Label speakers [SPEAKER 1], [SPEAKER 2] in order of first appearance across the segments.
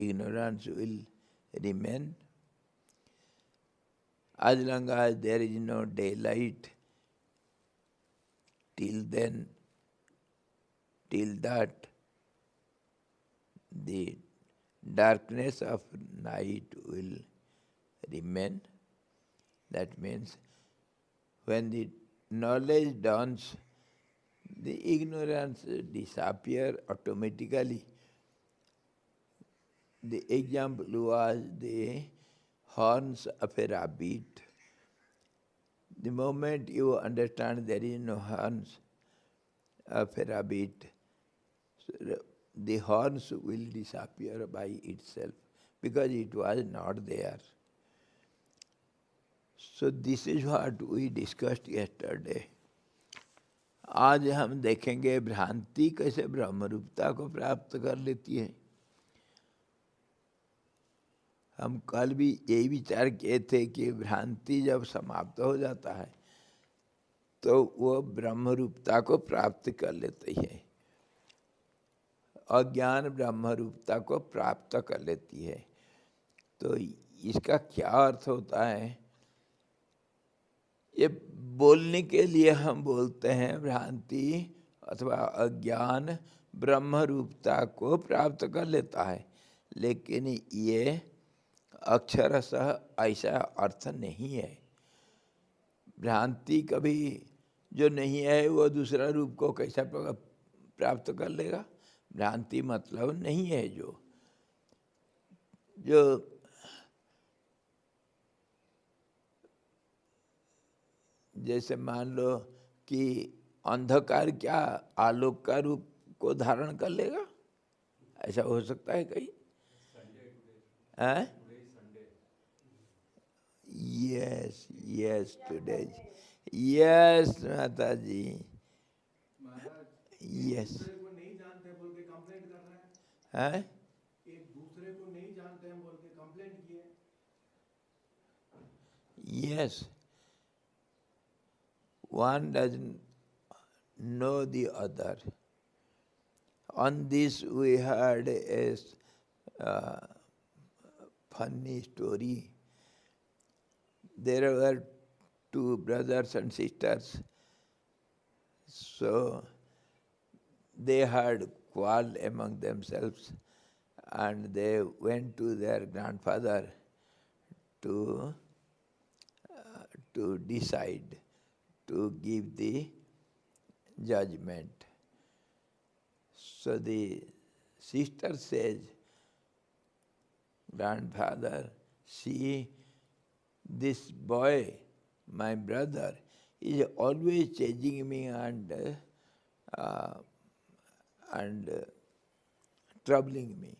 [SPEAKER 1] ignorance will remain. As long as there is no daylight, till that, the darkness of night will remain. That means when the knowledge dawns, the ignorance disappears automatically. The example was the horns of a rabbit. The moment you understand there is no horns of a rabbit, the horns will disappear by itself because it was not there. So this is what we discussed yesterday. आज हम देखेंगे भ्रांति कैसे ब्रह्मरूपता को प्राप्त कर लेती है। हम कल भी यही विचार किए थे कि भ्रांति जब समाप्त हो जाता है तो वो ब्रह्मरूपता को प्राप्त कर लेती है। अज्ञान ब्रह्मरूपता को प्राप्त कर लेती है। तो इसका क्या अर्थ होता है? ये बोलने के लिए हम बोलते हैं भ्रांति अथवा अज्ञान ब्रह्मरूपता को प्राप्त कर लेता है, लेकिन ये अक्षरशः ऐसा अर्थ नहीं है। भ्रांति कभी जो नहीं है वो दूसरा रूप को कैसा प्राप्त कर लेगा? भ्रांति मतलब नहीं है जो जैसे मान लो कि अंधकार क्या आलोक का रूप को धारण कर लेगा? ऐसा हो सकता है कहीं? यस यस टुडे, यस माता जी, यस।
[SPEAKER 2] नहीं जानते बोल के कंप्लेंट कर रहे हैं। एक दूसरे को नहीं जानते हैं बोल के कंप्लेंट किए।
[SPEAKER 1] Yes, one doesn't know the other. On this we heard a funny story. There were two brothers and sisters. So they had quarrel among themselves and they went to their grandfather to decide, to give the judgment. So the sister says, grandfather, see, this boy, my brother, is always chasing me and troubling me.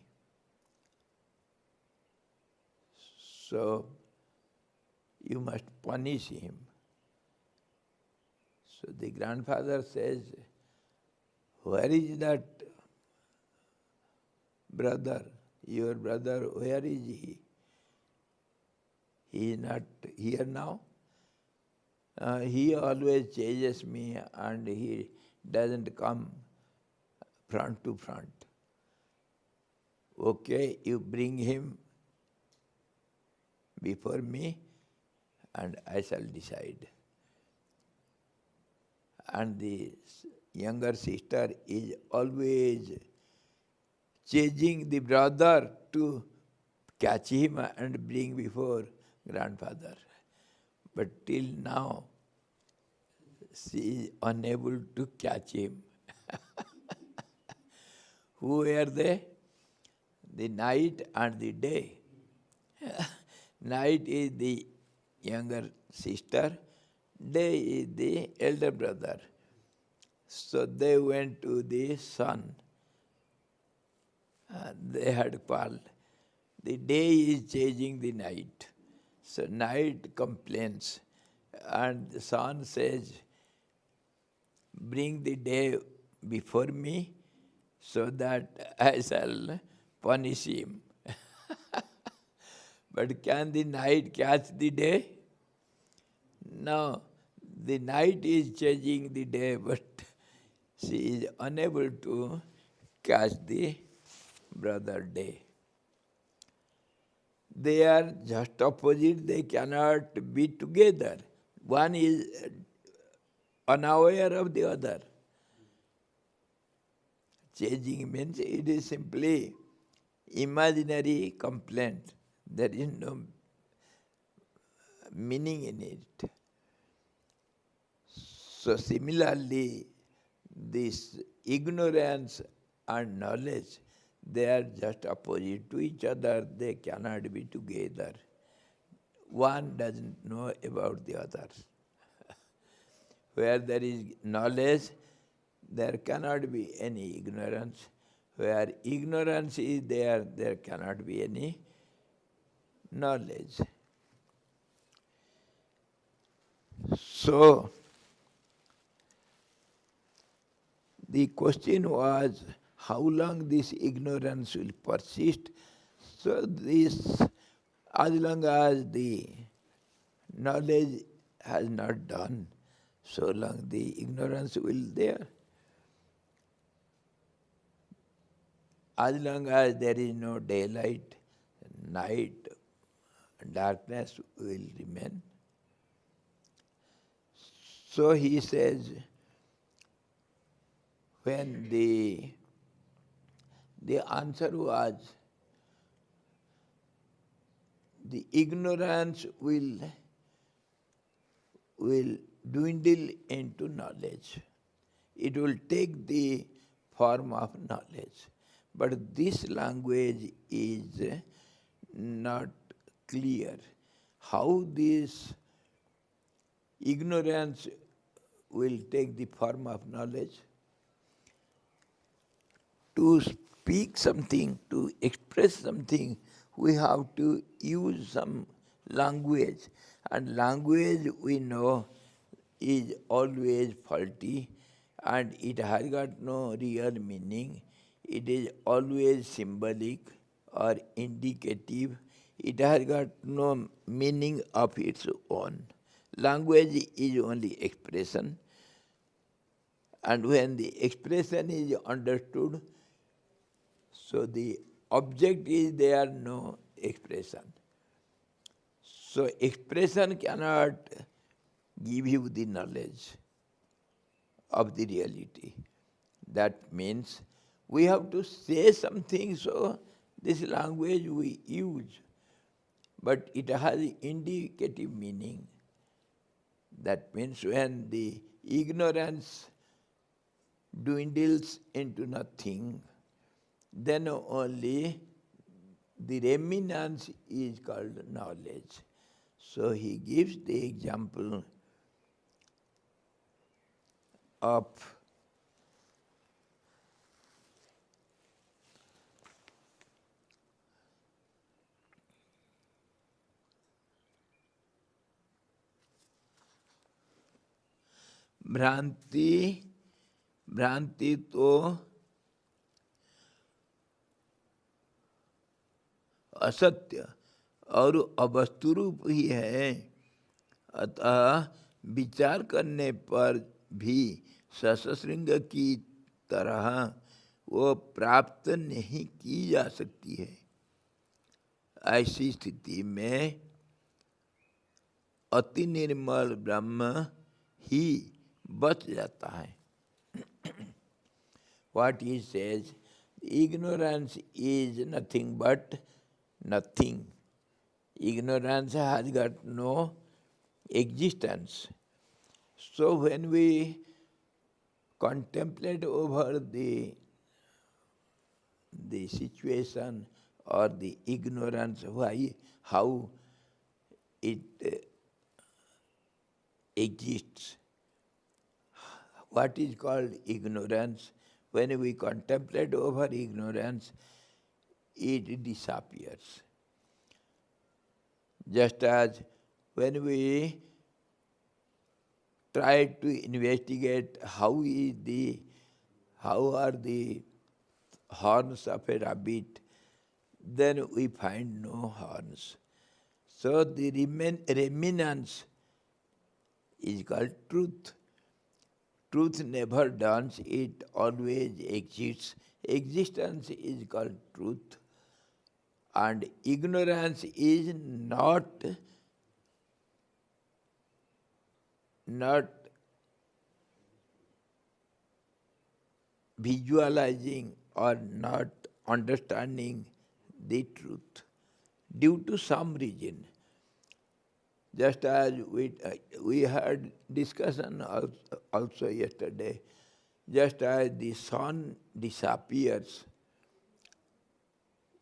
[SPEAKER 1] So you must punish him. So the grandfather says, where is that brother, your brother, where is he? He is not here now. He always chases me and he doesn't come front to front. Okay, you bring him before me and I shall decide. And the younger sister is always chasing the brother to catch him and bring before grandfather. But till now, she is unable to catch him. Who were they? The night and the day. Night is the younger sister, day is the elder brother. So they went to the sun. They had quarrel. The day is chasing the night. So night complains and the sun says, bring the day before me so that I shall punish him. But can the night catch the day? No, the night is chasing the day, but she is unable to catch the brother day. they are just opposite, they cannot be together. One is unaware of the other. Changing means it is simply imaginary complaint. There is no meaning in it. So similarly, this ignorance and knowledge, they are just opposite to each other. They cannot be together. One doesn't know about the other. Where there is knowledge, there cannot be any ignorance. Where ignorance is there, there cannot be any knowledge. So, the question was, how long this ignorance will persist? So this, as long as the knowledge has not done, so long the ignorance will there. As long as there is no daylight, night, darkness will remain. So he says, when the answer was, the ignorance will dwindle into knowledge. It will take the form of knowledge. But this language is not clear. How this ignorance will take the form of knowledge? To speak something, to express something, we have to use some language. And language, we know, is always faulty and it has got no real meaning. It is always symbolic or indicative. It has got no meaning of its own. Language is only expression. And when the expression is understood, so the object is there, no expression. So expression cannot give you the knowledge of the reality. That means we have to say something, so this language we use, but it has indicative meaning. That means when the ignorance dwindles into nothing, then only the remnants is called knowledge. So he gives the example of भ्रांति तो असत्य और अवस्तु रूप ही है, अतः विचार करने पर भी ससश्रृंग की तरह वो प्राप्त नहीं की जा सकती है। ऐसी स्थिति में अति निर्मल ब्रह्म ही बच जाता है। What he says, ignorance is nothing but nothing. Ignorance has got no existence. So when we contemplate over the situation or the ignorance, why, how it exists, what is called ignorance, when we contemplate over ignorance, it disappears. Just as when we try to investigate how are the horns of a rabbit, then we find no horns. So the remnants is called truth. Truth never dawns, it always exists. Existence is called truth. And ignorance is not visualizing or not understanding the truth due to some reason. Just as we had discussion also yesterday, just as the sun disappears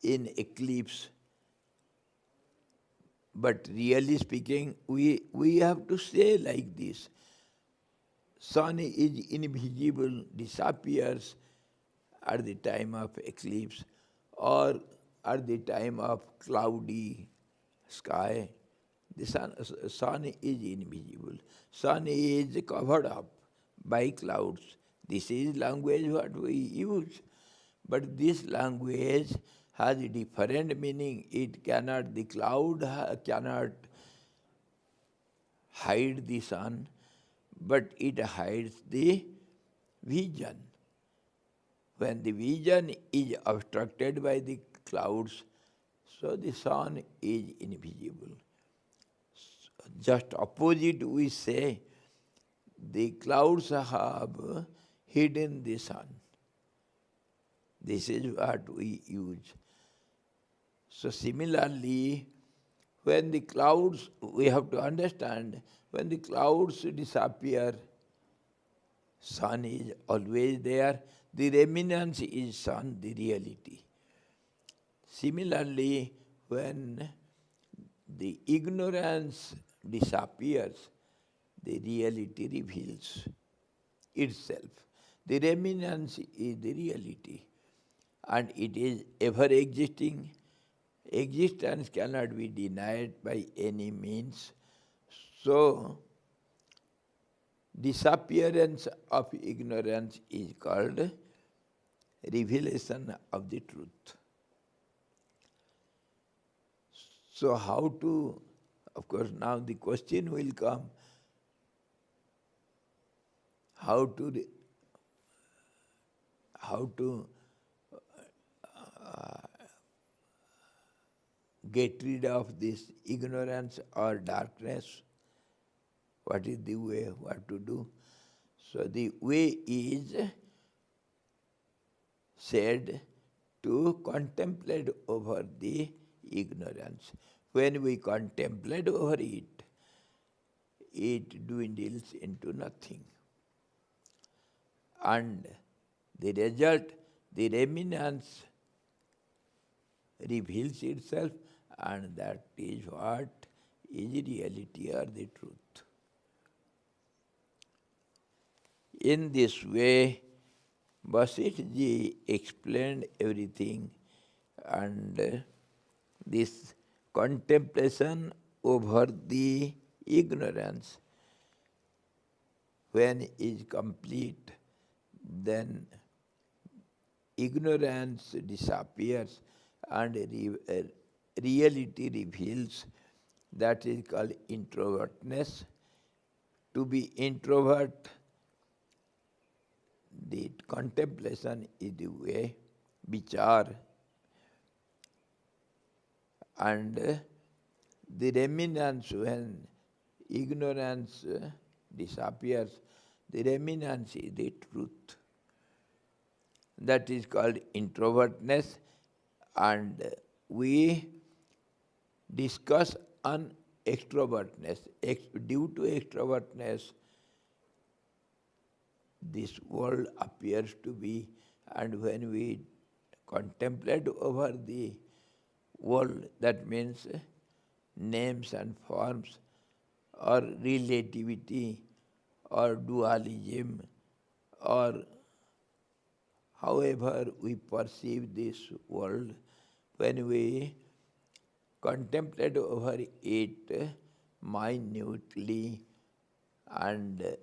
[SPEAKER 1] in eclipse, but really speaking, we have to say like this: sun is invisible, disappears at the time of eclipse or at the time of cloudy sky. The sun is invisible. Sun is covered up by clouds. This is language what we use. But this language has a different meaning. It cannot, the cloud cannot hide the sun, but it hides the vision. When the vision is obstructed by the clouds, so the sun is invisible. Just opposite we say, the clouds have hidden the sun. This is what we use. So similarly, when the clouds, we have to understand, when the clouds disappear, sun is always there. The remnants is sun, the reality. Similarly, when the ignorance disappears, the reality reveals itself. The remnants is the reality, and it is ever existing. Existence cannot be denied by any means. So, disappearance of ignorance is called revelation of the truth. So how to, of course now the question will come, how to get rid of this ignorance or darkness. What is the way, what to do? So the way is said to contemplate over the ignorance. When we contemplate over it, it dwindles into nothing. And the result, the remnants reveals itself, and that is what is reality or the truth. In this way, Vasistha ji explained everything, and this contemplation over the ignorance, when is complete, then ignorance disappears and reality reveals. That is called introvertness. To be introvert, the contemplation is the way, vichar, and the remnants, when ignorance disappears, the remnants is the truth. That is called introvertness, and we discuss on extrovertness. Due to extrovertness, this world appears to be, and when we contemplate over the world, that means names and forms, or relativity, or dualism, or however we perceive this world, when we contemplate over it minutely and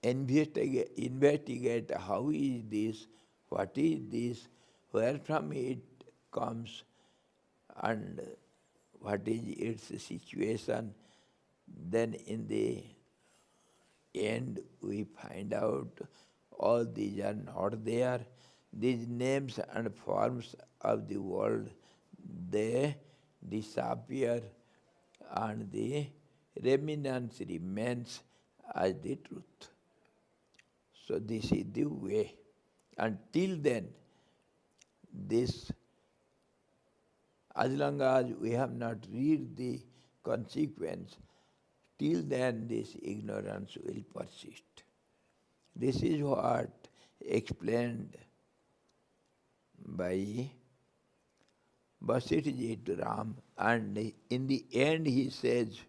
[SPEAKER 1] investigate how is this, what is this, where from it comes, and what is its situation, then in the end we find out all these are not there. these names and forms of the world, they disappear and the remnants remains as the truth. So this is the way. Until then, this, as long as we have not read the consequence, till then this ignorance will persist. This is what explained by Vasistha to Ram, and in the end he says,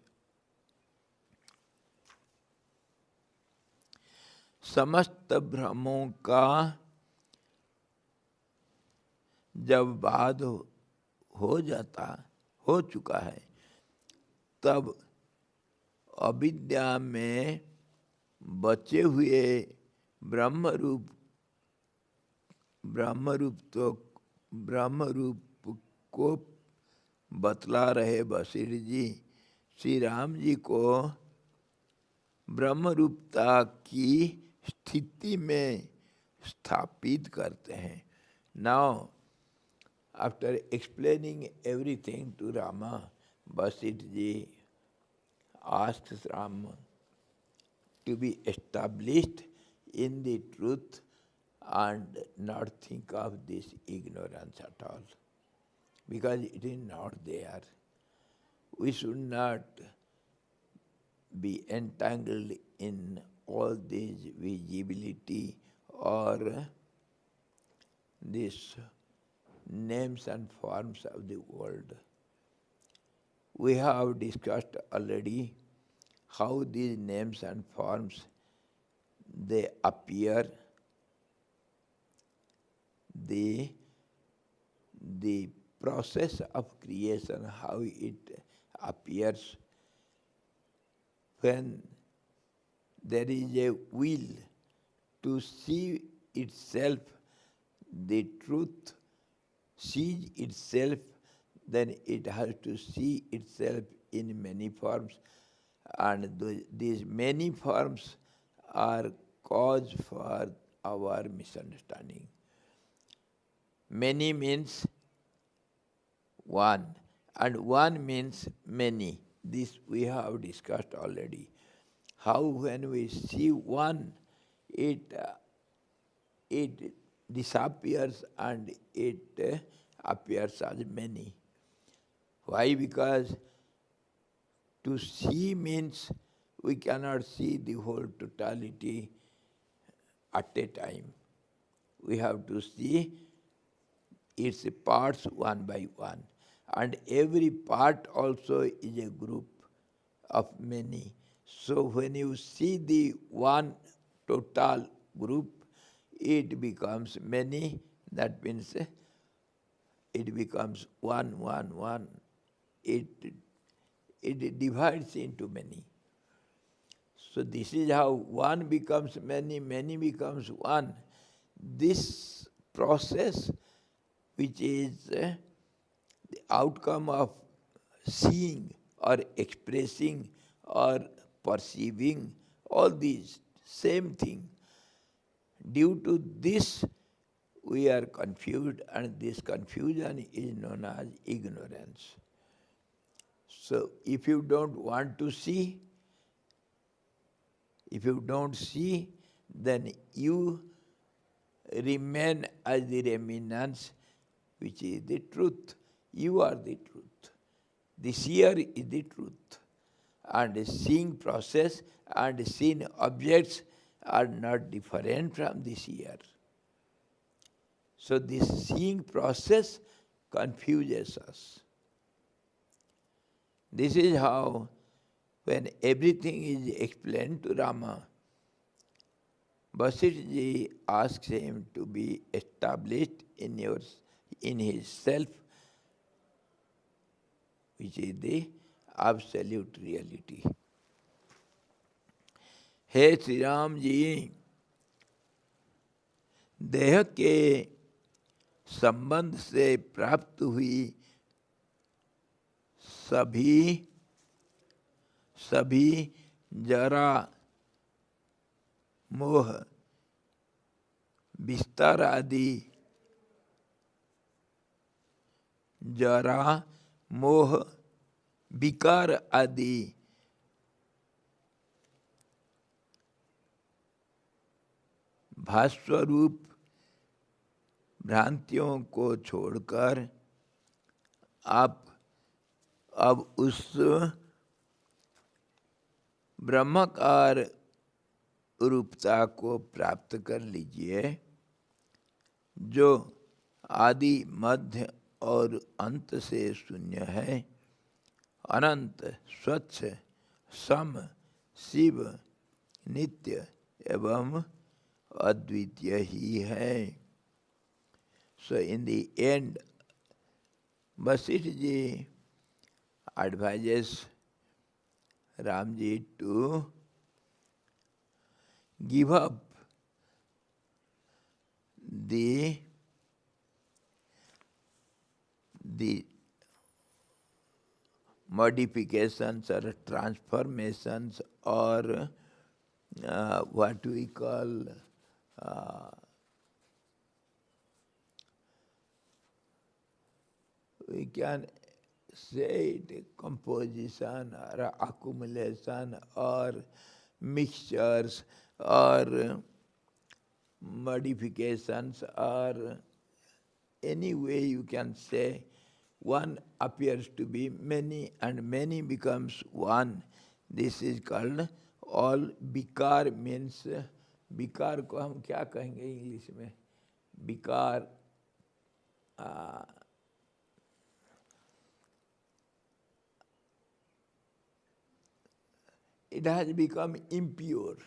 [SPEAKER 1] समस्त भ्रमों का जब बाद हो चुका है, तब अविद्या में बचे हुए ब्रह्म रूप को बतला रहे वशिष्ठ जी, श्री राम जी को ब्रह्म रूपता की स्थिति में स्थापित करते हैं. Now, after explaining everything to Rama, Vasistha ji asks Rama to be established in the truth and not think of this ignorance at all, because it is not there. We should not be entangled in all these visibility or these names and forms of the world. We have discussed already how these names and forms, they appear, the process of creation, how it appears. When there is a will to see itself, the truth sees itself, then it has to see itself in many forms, and these many forms are cause for our misunderstanding. Many means one, and one means many. This we have discussed already. How when we see one, it disappears and it appears as many. Why? Because to see means we cannot see the whole totality at a time. We have to see its parts one by one. And every part also is a group of many. So when you see the one total group, it becomes many. That means it becomes one. It divides into many. So this is how one becomes many, many becomes one. This process, which is the outcome of seeing or expressing or perceiving, all these same thing. Due to this, we are confused, and this confusion is known as ignorance. So if you don't want to see, if you don't see, then you remain as the remnants, which is the truth. You are the truth. The seer is the truth. And the seeing process and seen objects are not different from the seer. So this seeing process confuses us. This is how, when everything is explained to Rama, Vasistha ji asks him to be established in his self, which is the absolute reality. हे श्री राम जी, देह के संबंध से प्राप्त हुई सभी जरा मोह विस्तार आदि जरा, मोह, विकार आदि भास्वरूप भ्रांतियों को छोड़कर आप अब उस ब्रह्माकार रूपता को प्राप्त कर लीजिए जो आदि, मध्य और अंत से शून्य है, अनंत, स्वच्छ, सम, शिव, नित्य एवं अद्वितीय ही है. So in the end, Vasistha ji advises Ramji to give up the modifications or transformations or what we call we can say it composition or accumulation or mixtures or modifications or any way you can say. One appears to be many and many becomes one. This is called all विकार. means विकार को हम क्या कहेंगे English में? विकार it has become impure.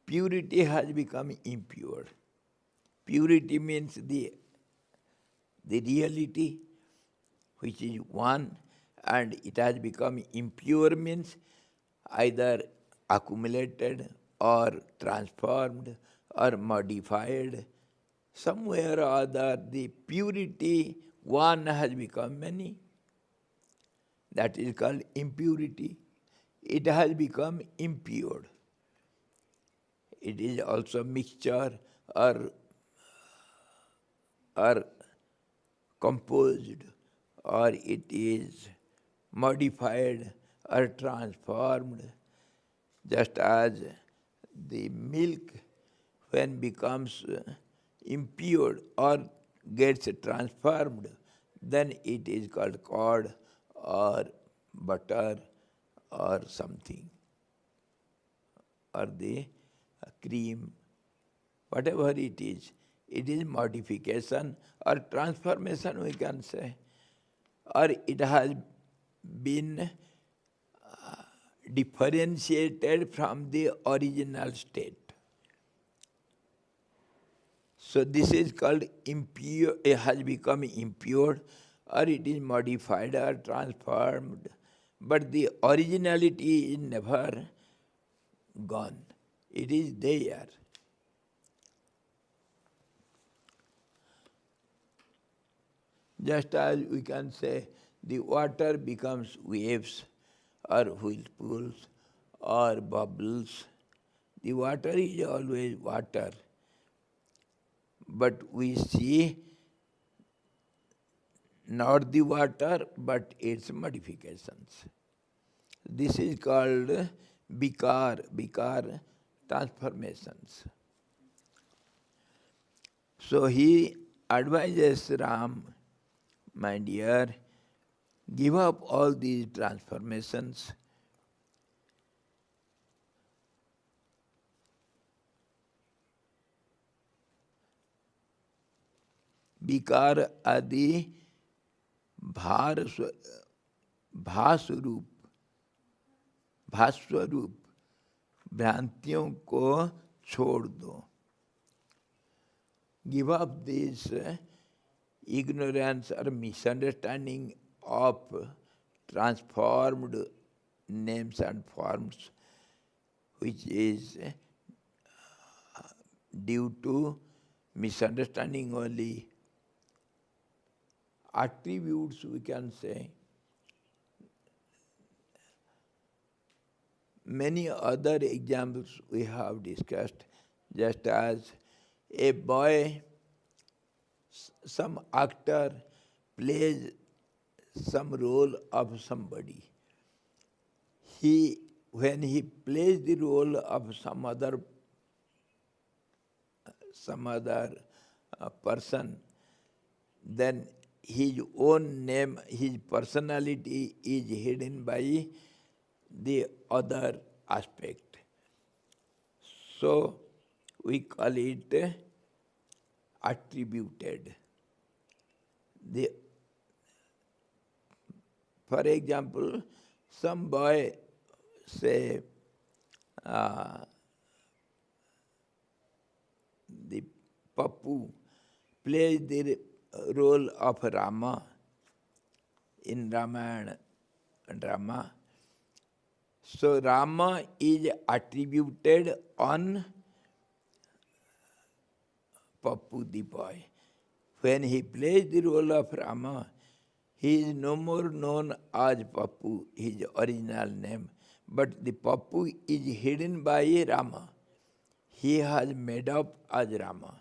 [SPEAKER 1] Purity has become impure. Purity means the reality which is one, and it has become impure means either accumulated or transformed or modified. Somewhere or other the purity one has become many. That is called impurity. It has become impure. It is also mixture or composed, or it is modified or transformed. Just as the milk when becomes impure or gets transformed, then it is called curd or butter or something, or the cream, whatever it is modification or transformation we can say, or it has been differentiated from the original state. So this is called impure, it has become impure, or it is modified or transformed, but the originality is never gone. It is there. Just as we can say the water becomes waves or whirlpools or bubbles. The water is always water, but we see not the water but its modifications. This is called vikar, transformations. So he advises Ram, my dear, give up all these transformations. विकार आदि भास्वरूप भ्रांतियों को छोड़ दो. Give up this ignorance or misunderstanding of transformed names and forms, which is due to misunderstanding only attributes, we can say. Many other examples we have discussed, just as a boy, some actor plays some role of somebody. When he plays the role of some other person, then his own name, his personality is hidden by the other aspect. So we call it attributed. For example, some boy, say, the Pappu, plays the role of Rama in Ramayana drama. So Rama is attributed on Pappu the boy. When he plays the role of Rama, he is no more known as Pappu, his original name, but the Pappu is hidden by Rama. He has made up as Rama.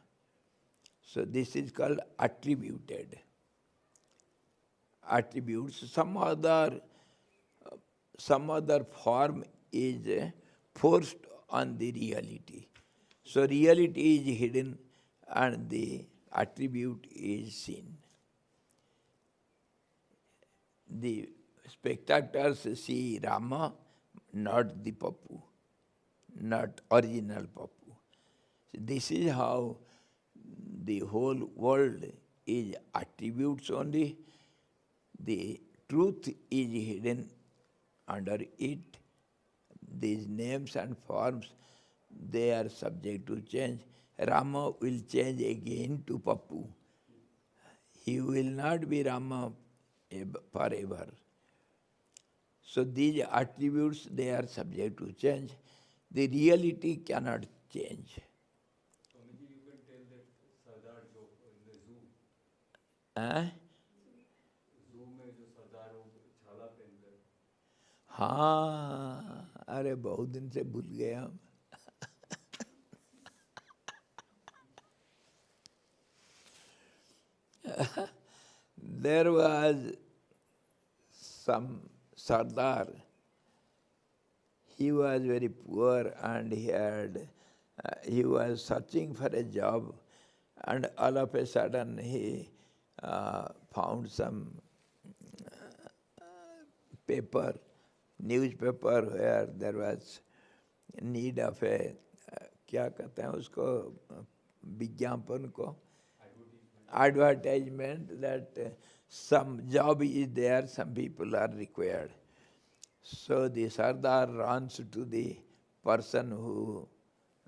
[SPEAKER 1] So this is called attributed. Attributes, some other form is forced on the reality. So reality is hidden and the attribute is seen. The spectators see Rama, not the Pappu, not original Pappu. So this is how the whole world is attributes only. The truth is hidden under it. These names and forms, they are subject to change. Rama will change again to Pappu. He will not be Rama forever. So these attributes, they are subject to change. The reality cannot change.
[SPEAKER 2] Swamiji, you can tell that Sardar joke in the zoo. Zoo में जो सरदार वो छाला पहनकर.
[SPEAKER 1] हाँ, अरे बहुत दिन से भूल गए हम. There was some Sardar. He was very poor and he was searching for a job, and all of a sudden he found some newspaper where there was need of a क्या कहते हैं उसको विज्ञापन को advertisement that some job is there, some people are required. So the Sardar runs to the person who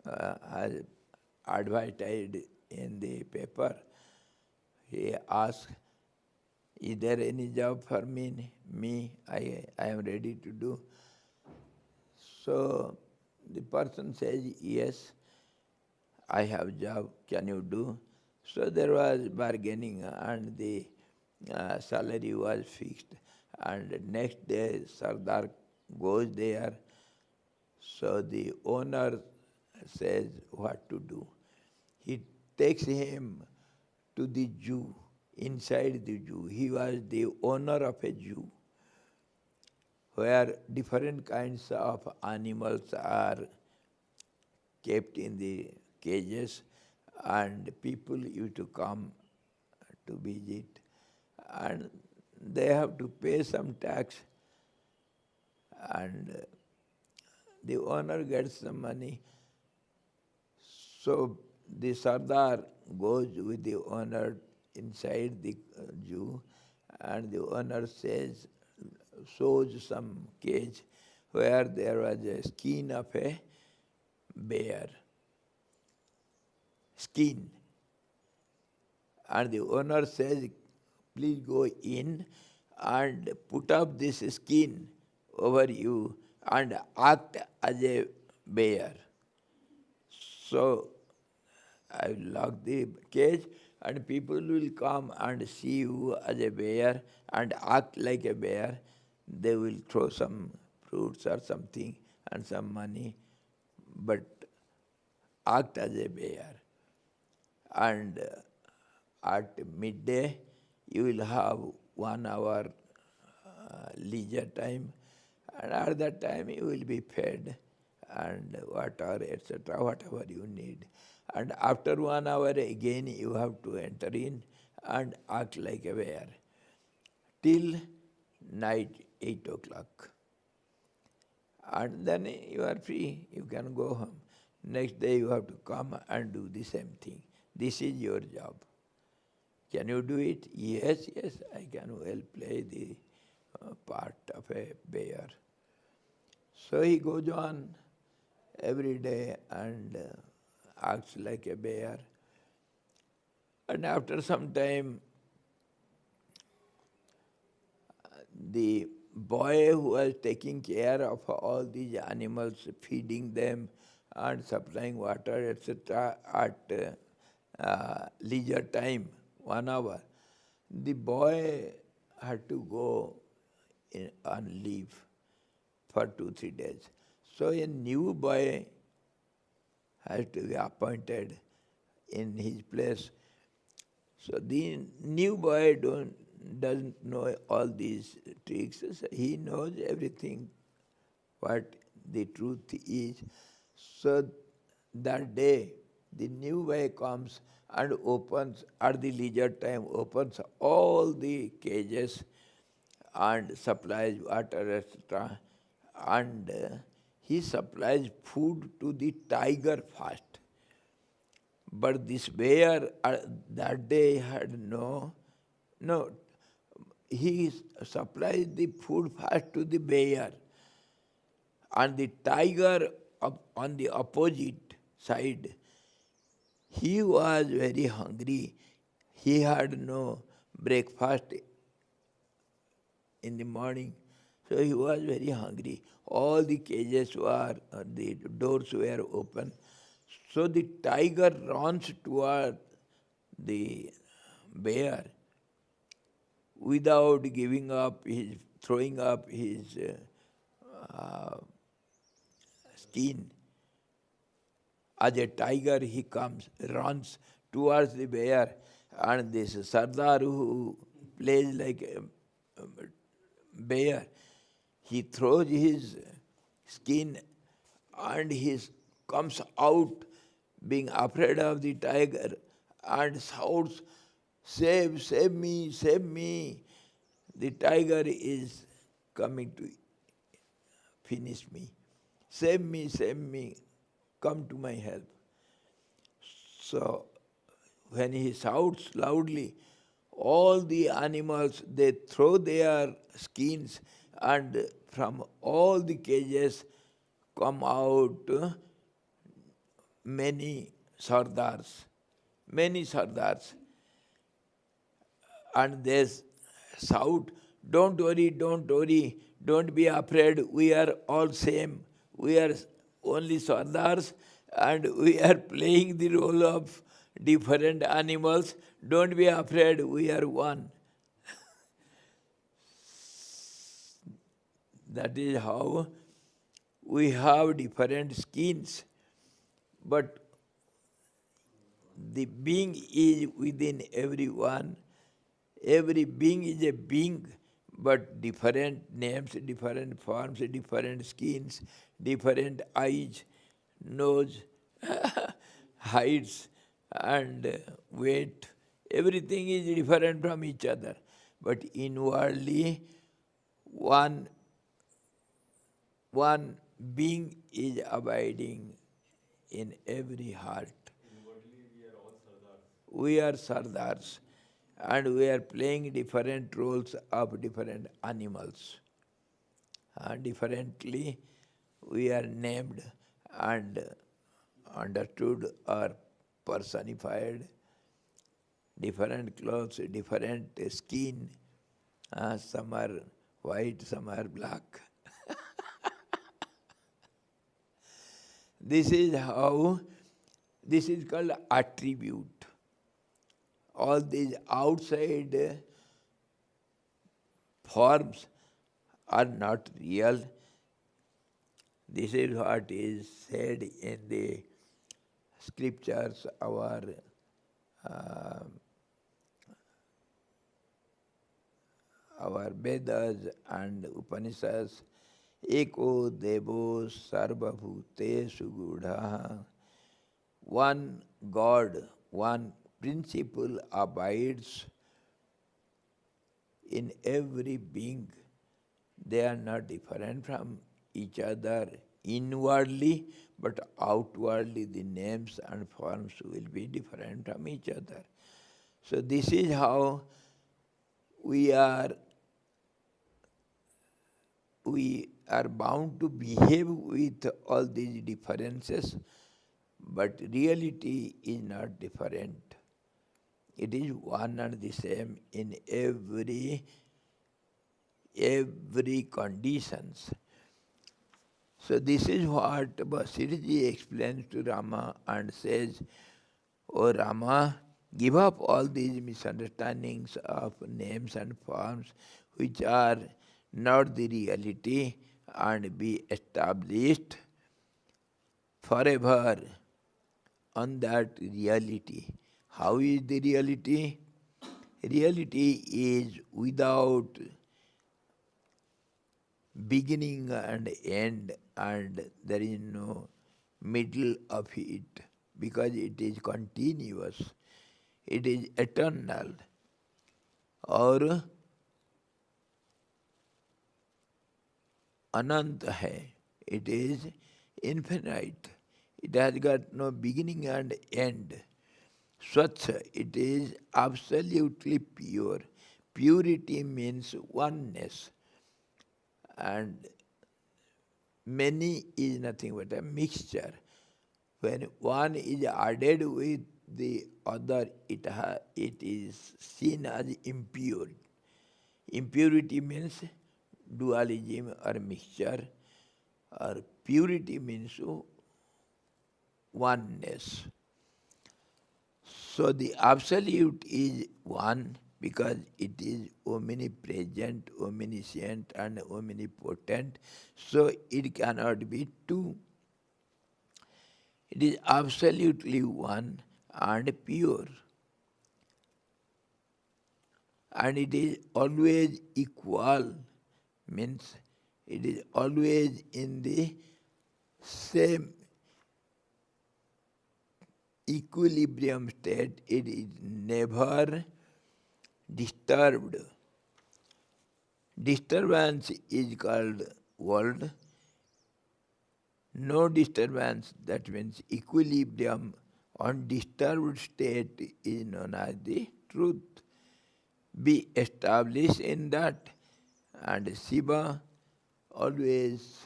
[SPEAKER 1] has advertised in the paper. He asks, is there any job for me? I am ready to do. So the person says, yes, I have job, can you do? So there was bargaining and the salary was fixed. And next day Sardar goes there. So the owner says what to do. He takes him to the zoo, inside the zoo. He was the owner of a zoo where different kinds of animals are kept in the cages, and people used to come to visit, and they have to pay some tax, and the owner gets some money. So the Sardar goes with the owner inside the zoo, and the owner shows some cage where there was a skin of a bear. Skin. And the owner says, please go in and put up this skin over you and act as a bear. So I will lock the cage and people will come and see you as a bear and act like a bear. They will throw some fruits or something and some money, but act as a bear. And at midday, you will have 1 hour leisure time, and at that time you will be fed and water, etc., whatever you need. And after 1 hour again you have to enter in and act like a bear till night 8 o'clock. And then you are free, you can go home. Next day you have to come and do the same thing. This is your job. Can you do it? Yes, yes, I can well play the part of a bear. So he goes on every day and acts like a bear. And after some time, the boy who was taking care of all these animals, feeding them and supplying water, etc., at leisure time, 1 hour, the boy had to go on leave for 2-3 days. So a new boy has to be appointed in his place. So the new boy doesn't know all these tricks. He knows everything, what the truth is. So that day, the new boy comes and opens, at the leisure time, opens all the cages and supplies water, etc. And he supplies food to the tiger first. But this bear that day had no, he supplies the food first to the bear. And the tiger on the opposite side, he was very hungry. He had no breakfast in the morning, so he was very hungry. All the cages were, the doors were open. So the tiger runs toward the bear without throwing up his skin. As a tiger he comes, runs towards the bear, and this Sardar who plays like a bear, he throws his skin and he comes out being afraid of the tiger and shouts, "Save, save me, save me. The tiger is coming to finish me. Save me, come to my help." So when he shouts loudly, all the animals, they throw their skins, and from all the cages come out many sardars, and they shout, don't worry, don't be afraid, we are all same, we are only sardars, and we are playing the role of different animals, don't be afraid, we are one." That is how we have different skins, but the being is within everyone. Every being is a being, but different names, different forms, different skins, different eyes, nose, heights, and weight. Everything is different from each other. But inwardly, one being is abiding in every heart.
[SPEAKER 2] Inwardly, we are all sardars.
[SPEAKER 1] We are sardars, and we are playing different roles of different animals. Differently, we are named and understood or personified. Different clothes, different skin. Some are white, some are black. This is called attribute. All these outside forms are not real. This is what is said in the scriptures, our our Vedas and Upanishads, Eko Devo Sarva Bhuteshu Gudha. One God, one principle abides in every being. They are not different from each other inwardly, but outwardly the names and forms will be different from each other. So this is how we are bound to behave with all these differences, but reality is not different. It is one and the same in every conditions. So this is what Vasistha explains to Rama and says, "O Rama, give up all these misunderstandings of names and forms which are not the reality and be established forever on that reality." How is the reality? Reality is without beginning and end, and there is no middle of it, because it is continuous, it is eternal, or anant hai, it is infinite, it has got no beginning and end. Swachh, it is absolutely pure. Purity means oneness, and many is nothing but a mixture. When one is added with the other, it is seen as impure. Impurity means dualism or mixture, or purity means oneness. So the absolute is one because it is omnipresent, omniscient and omnipotent. So it cannot be two. It is absolutely one and pure. And it is always equal, means it is always in the same equilibrium state. It is never disturbed. Disturbance is called world. No disturbance, that means equilibrium, undisturbed state is known as the truth. Be established in that, and Shiva always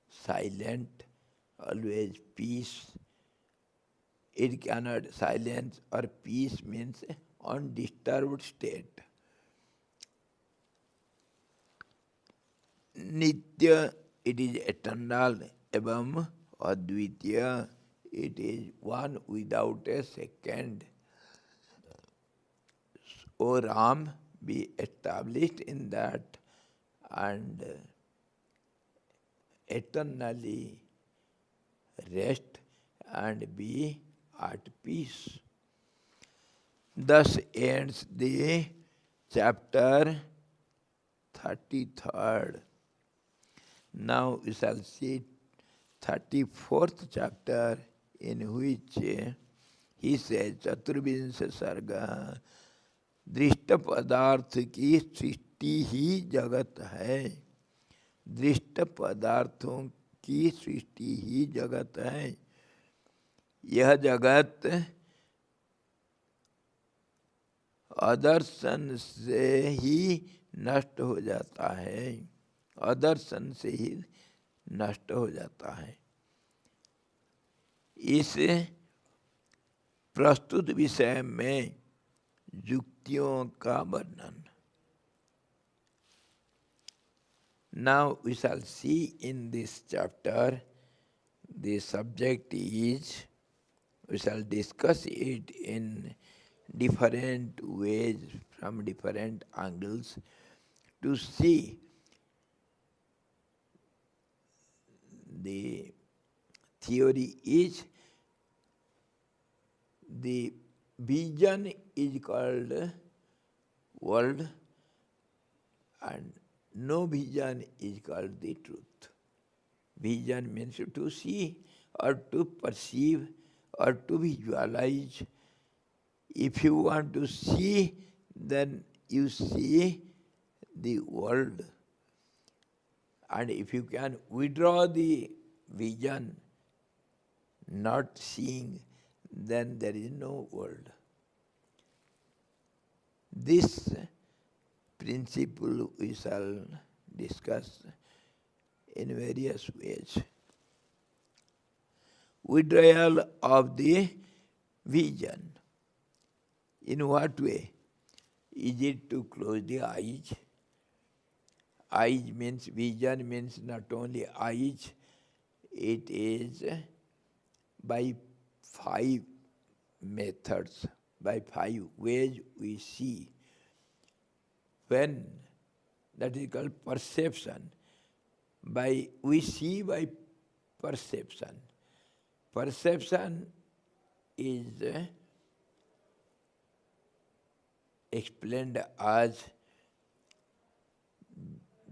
[SPEAKER 1] silent, always peace. It cannot, silence or peace means undisturbed state. Nitya, it is eternal. Evam Advitya, it is one without a second. O Ram, be established in that and eternally rest and be at peace. Thus ends the chapter 33rd. Now we shall see 34th chapter, in which he says, Chaturvinsha Sarga, दृष्ट पदार्थ की सृष्टि ही जगत है। दृष्ट पदार्थों की सृष्टि ही जगत है। यह जगत अदर्शन से ही नष्ट हो जाता है। अदर्शन से ही नष्ट हो जाता है। इस प्रस्तुत विषय में युक्तियों का वर्णन। Now we shall see in this chapter, the subject is, we shall discuss it in different ways, from different angles, to see the theory is, the vision is called world, And no vision is called the truth. Vision means to see or to perceive or to visualize. If you want to see, then you see the world. And if you can withdraw the vision, not seeing, then there is no world. This principle we shall discuss in various ways. Withdrawal of the vision. In what way? Is it to close the eyes? Eyes means, vision means not only eyes, it is by 5 methods, by 5 ways we see. When that is called perception. We see by perception. Perception is explained as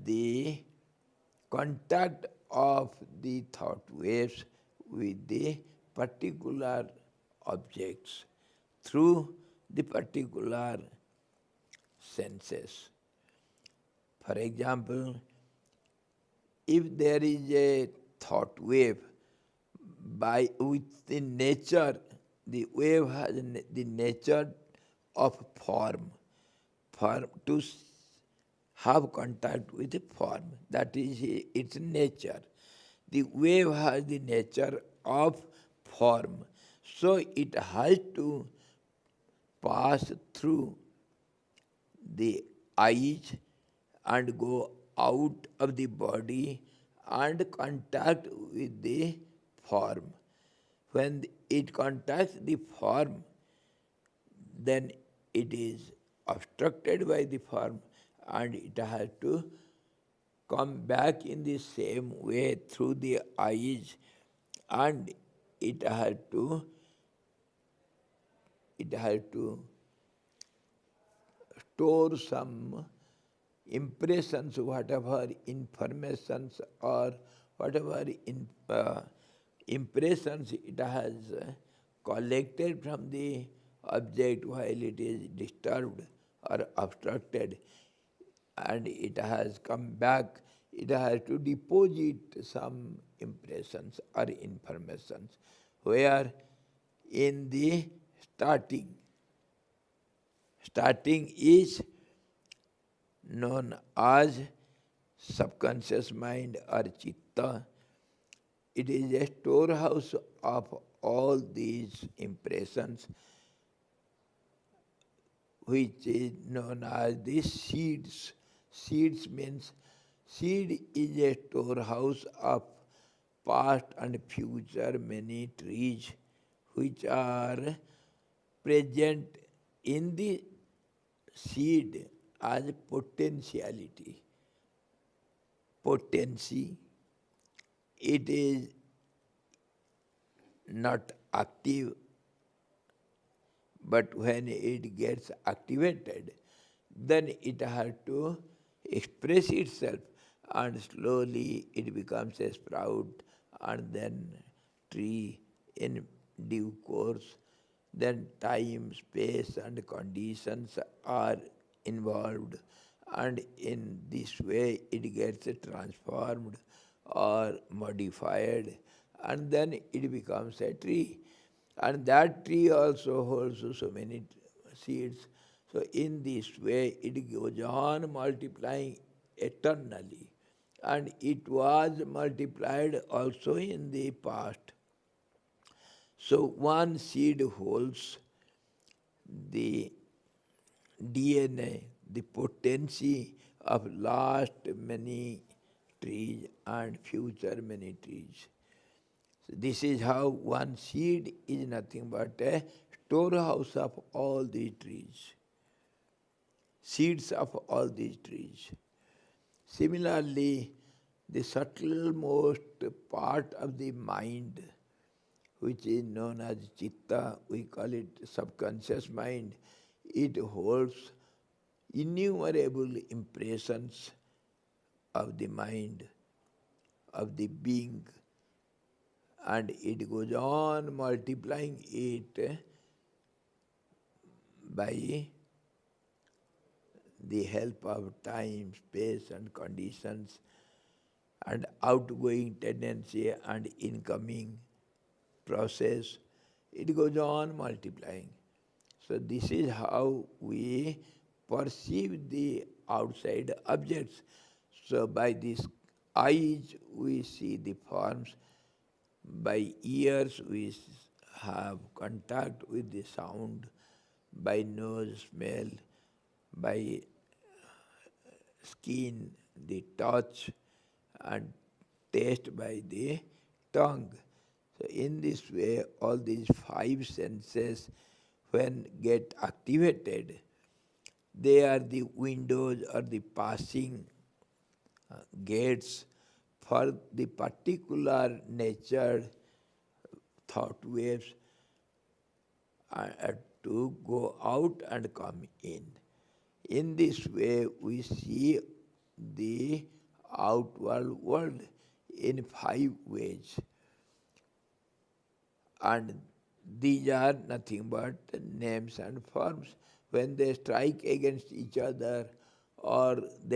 [SPEAKER 1] the contact of the thought waves with the particular objects through the particular senses. For example, if there is a thought wave, within nature, the wave has the nature of form to have contact with the form. That is its nature. The wave has the nature of form. So it has to pass through the eyes and go out of the body and contact with the form. When it contacts the form, then it is obstructed by the form and it has to come back in the same way through the eyes, and it has to store some impressions, whatever informations or whatever impressions it has collected from the object while it is disturbed or obstructed, and it has come back, it has to deposit some impressions or informations, where in the starting is known as subconscious mind or chitta. It is a storehouse of all these impressions, which is known as the seeds. Seeds means, seed is a storehouse of past and future many trees which are present in the seed as potentiality. Potency. It is not active, but when it gets activated, then it has to express itself, and slowly it becomes a sprout and then tree in due course. Then time, space and conditions are involved, and in this way it gets transformed or modified, and then it becomes a tree. And that tree also holds so many seeds. So in this way it goes on multiplying eternally. And it was multiplied also in the past. So one seed holds the DNA, the potency of last many trees and future many trees. So this is how one seed is nothing but a storehouse of all these trees, seeds of all these trees. Similarly, the subtlemost part of the mind, which is known as chitta, we call it subconscious mind, it holds innumerable impressions of the mind, of the being, and it goes on multiplying it by the help of time, space and conditions, and outgoing tendency and incoming process. It goes on multiplying. So this is how we perceive the outside objects. So by these eyes we see the forms, by ears we have contact with the sound, by nose smell, by skin the touch, and taste by the tongue. So in this way all these five senses when get activated, they are the windows or the passing gates for the particular nature thought waves to go out and come in. In this way, we see the outward world in five ways. And these are nothing but names and forms. When they strike against each other or they